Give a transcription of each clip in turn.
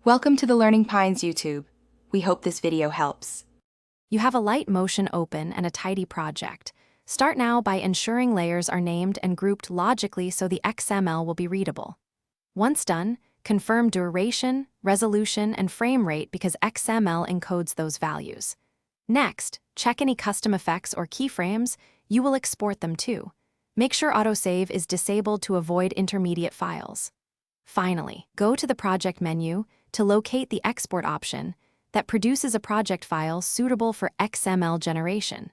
Welcome to the Learning Pines YouTube. We hope this video helps. You have Alight Motion open and a tidy project. Start now by ensuring layers are named and grouped logically so the XML will be readable. Once done, confirm duration, resolution, and frame rate because XML encodes those values. Next, check any custom effects or keyframes. You will export them too. Make sure autosave is disabled to avoid intermediate files. Finally, go to the Project menu to locate the Export option that produces a project file suitable for XML generation.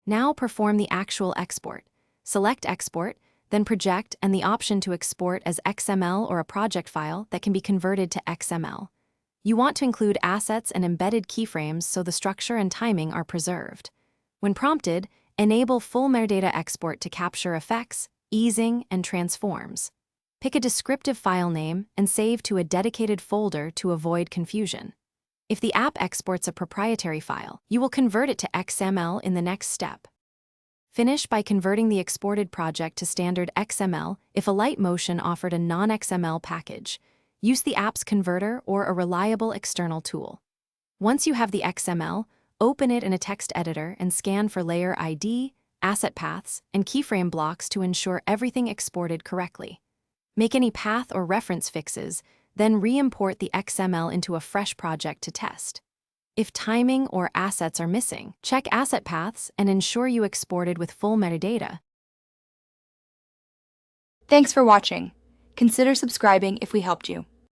Now perform the actual export. Select Export, then Project and the option to export as XML or a project file that can be converted to XML. You want to include assets and embedded keyframes so the structure and timing are preserved. When prompted, enable full metadata export to capture effects, easing, and transforms. Pick a descriptive file name and save to a dedicated folder to avoid confusion. If the app exports a proprietary file, you will convert it to XML in the next step. Finish by converting the exported project to standard XML if Alight Motion offered a non-XML package. Use the app's converter or a reliable external tool. Once you have the XML, open it in a text editor and scan for layer ID, asset paths, and keyframe blocks to ensure everything exported correctly. Make any path or reference fixes, then re-import the XML into a fresh project to test. If timing or assets are missing, check asset paths and ensure you exported with full metadata. Thanks for watching. Consider subscribing if we helped you.